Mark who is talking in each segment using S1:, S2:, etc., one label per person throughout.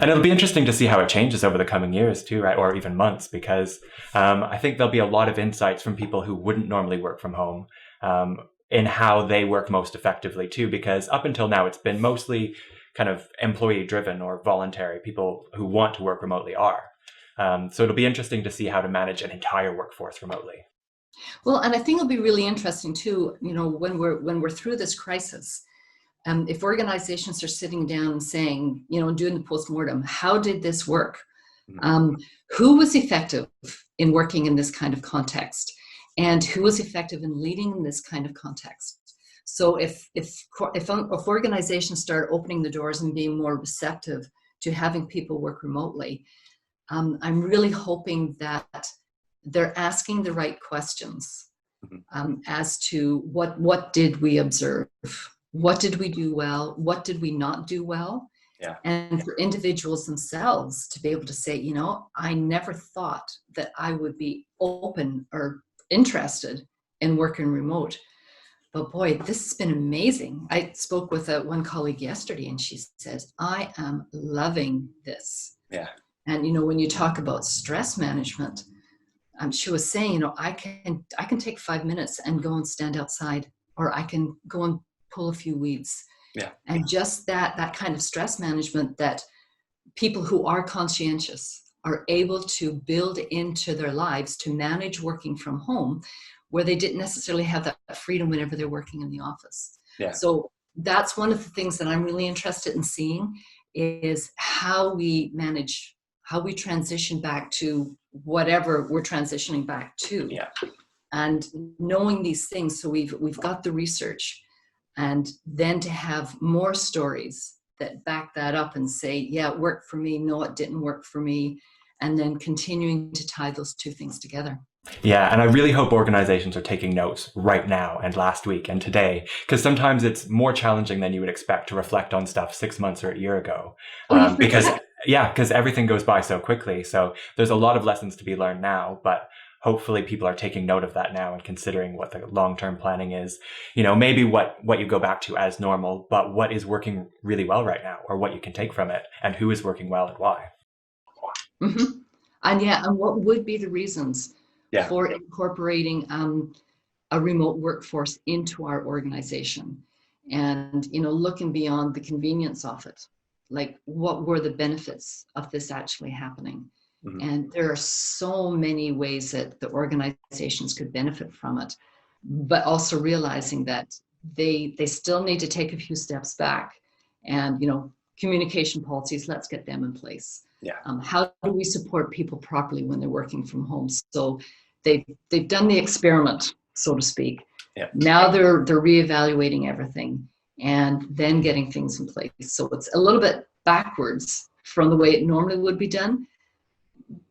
S1: And it'll be interesting to see how it changes over the coming years too, right? Or even months, because I think there'll be a lot of insights from people who wouldn't normally work from home in how they work most effectively too, because up until now, it's been mostly kind of employee driven or voluntary. People who want to work remotely are. So it'll be interesting to see how to manage an entire workforce remotely.
S2: Well, and I think it'll be really interesting too, when we're through this crisis, if organizations are sitting down and saying, doing the postmortem, how did this work? Who was effective in working in this kind of context? And who was effective in leading in this kind of context? So if organizations start opening the doors and being more receptive to having people work remotely, I'm really hoping that they're asking the right questions as to what did we observe? What did we do well? What did we not do well?
S1: Yeah.
S2: And for individuals themselves to be able to say, I never thought that I would be open or interested in working remote. But boy, this has been amazing. I spoke with one colleague yesterday and she says, I am loving this.
S1: Yeah.
S2: And, when you talk about stress management, she was saying, I can take 5 minutes and go and stand outside, or I can go and pull a few weeds.
S1: Yeah.
S2: And just that kind of stress management that people who are conscientious are able to build into their lives to manage working from home, where they didn't necessarily have that freedom whenever they're working in the office.
S1: Yeah.
S2: So that's one of the things that I'm really interested in seeing is how we manage, how we transition back to whatever we're transitioning back to.
S1: Yeah.
S2: And knowing these things, so we've got the research, and then to have more stories that back that up and say, yeah, it worked for me, no, it didn't work for me, and then continuing to tie those two things together.
S1: Yeah, and I really hope organizations are taking notes right now and last week and today, because sometimes it's more challenging than you would expect to reflect on stuff 6 months or a year ago. Because everything goes by so quickly. So there's a lot of lessons to be learned now, but hopefully people are taking note of that now and considering what the long-term planning is. Maybe what you go back to as normal, but what is working really well right now, or what you can take from it, and who is working well and why.
S2: Mm-hmm. And what would be the reasons for incorporating a remote workforce into our organization, and looking beyond the convenience of it, like what were the benefits of this actually happening? Mm-hmm. And there are so many ways that the organizations could benefit from it, but also realizing that they still need to take a few steps back, and communication policies, let's get them in place.
S1: Yeah.
S2: How do we support people properly when they're working from home? So they've done the experiment, so to speak.
S1: Yeah.
S2: Now they're reevaluating everything and then getting things in place. So it's a little bit backwards from the way it normally would be done.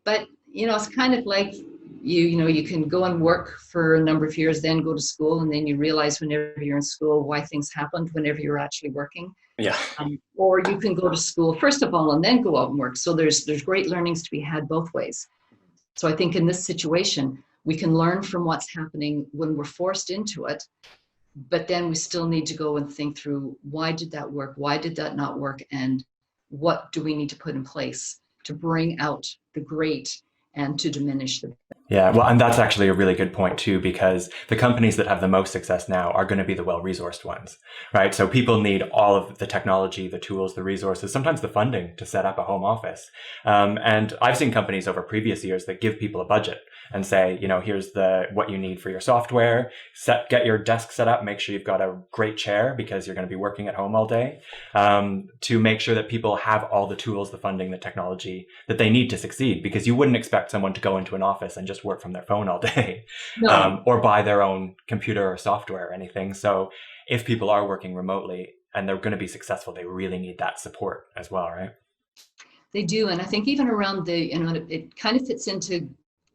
S2: But it's kind of like you can go and work for a number of years, then go to school, and then you realize whenever you're in school why things happened whenever you're actually working.
S1: Yeah.
S2: Or you can go to school first of all and then go out and work. So there's great learnings to be had both ways. So I think in this situation, we can learn from what's happening when we're forced into it, but then we still need to go and think through, why did that work? Why did that not work? And what do we need to put in place to bring out the great and to diminish the bad?
S1: Yeah, well, and that's actually a really good point too, because the companies that have the most success now are going to be the well-resourced ones, right? So people need all of the technology, the tools, the resources, sometimes the funding to set up a home office. And I've seen companies over previous years that give people a budget and say, here's what you need for your software, get your desk set up, make sure you've got a great chair because you're going to be working at home all day, to make sure that people have all the tools, the funding, the technology that they need to succeed, because you wouldn't expect someone to go into an office and just work from their phone all day.
S2: No.
S1: Or buy their own computer or software or anything. So if people are working remotely and they're going to be successful, they really need that support as well, right?
S2: They do. And I think even around it kind of fits into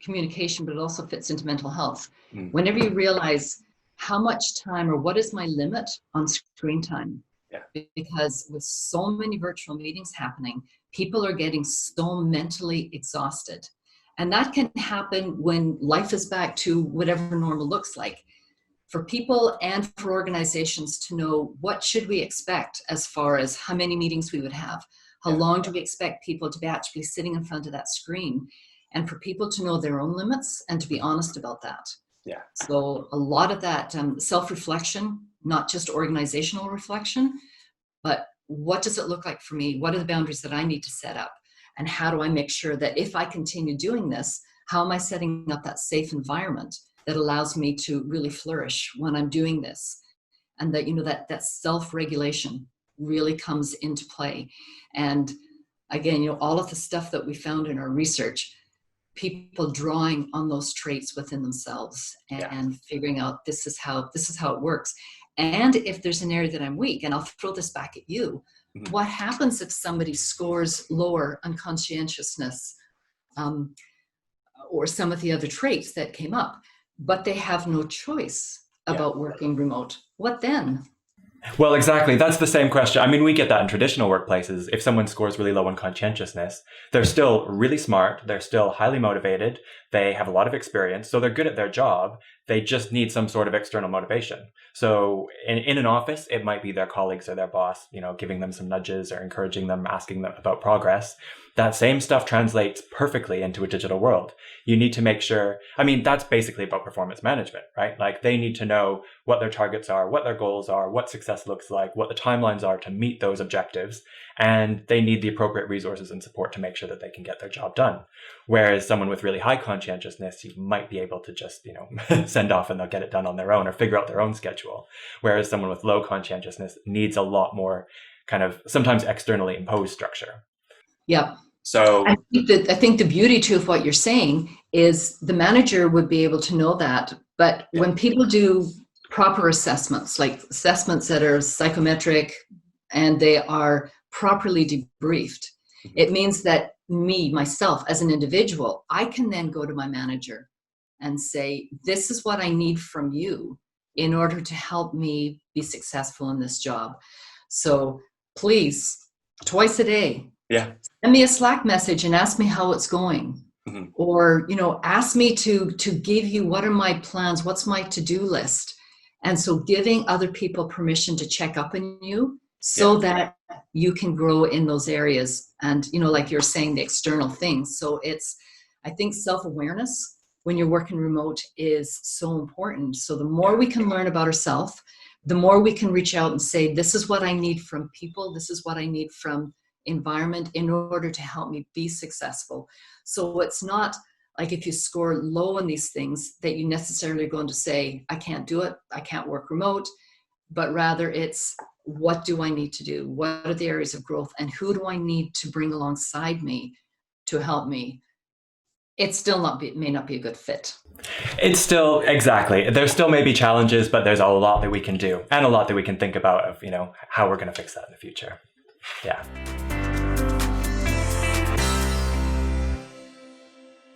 S2: communication, but it also fits into mental health. Whenever you realize how much time, or what is my limit on screen time?
S1: Yeah.
S2: Because with so many virtual meetings happening, people are getting so mentally exhausted. And that can happen when life is back to whatever normal looks like. For people and for organizations to know, what should we expect as far as how many meetings we would have, How long do we expect people to be actually sitting in front of that screen? And for people to know their own limits and to be honest about that.
S1: Yeah.
S2: So a lot of that self-reflection, not just organizational reflection, but what does it look like for me? What are the boundaries that I need to set up? And how do I make sure that if I continue doing this, how am I setting up that safe environment that allows me to really flourish when I'm doing this? And that, that self-regulation really comes into play. And again, all of the stuff that we found in our research, people drawing on those traits within themselves and figuring out this is how it works. And if there's an area that I'm weak, and I'll throw this back at you, what happens if somebody scores lower on conscientiousness or some of the other traits that came up, but they have no choice about working remote? What then?
S1: Well, exactly. That's the same question. I mean, we get that in traditional workplaces. If someone scores really low on conscientiousness, they're still really smart. They're still highly motivated. They have a lot of experience. So they're good at their job. They just need some sort of external motivation. So in an office, it might be their colleagues or their boss, giving them some nudges or encouraging them, asking them about progress. That same stuff translates perfectly into a digital world. You need to make sure, that's basically about performance management, right? Like they need to know what their targets are, what their goals are, what success looks like, what the timelines are to meet those objectives. And they need the appropriate resources and support to make sure that they can get their job done. Whereas someone with really high conscientiousness, you might be able to just, send off and they'll get it done on their own or figure out their own schedule. Whereas someone with low conscientiousness needs a lot more kind of sometimes externally imposed structure.
S2: Yeah.
S1: So
S2: I think the beauty too of what you're saying is the manager would be able to know that. But when people do proper assessments, like assessments that are psychometric and they are properly debriefed, it means that myself as an individual, I can then go to my manager and say, this is what I need from you in order to help me be successful in this job. So please, twice a day, send me a Slack message and ask me how it's going. Or, ask me to give you what are my plans, what's my to-do list. And so giving other people permission to check up on you so that you can grow in those areas. And, like you're saying, the external things. So I think self-awareness when you're working remote is so important. So the more we can learn about ourselves, the more we can reach out and say, this is what I need from people. This is what I need from environment in order to help me be successful. So it's not like if you score low on these things that you necessarily are going to say, I can't do it, I can't work remote, but rather it's what do I need to do? What are the areas of growth and who do I need to bring alongside me to help me? It still may not be a good fit.
S1: It's still, exactly. There still may be challenges, but there's a lot that we can do and a lot that we can think about of, how we're going to fix that in the future. Yeah.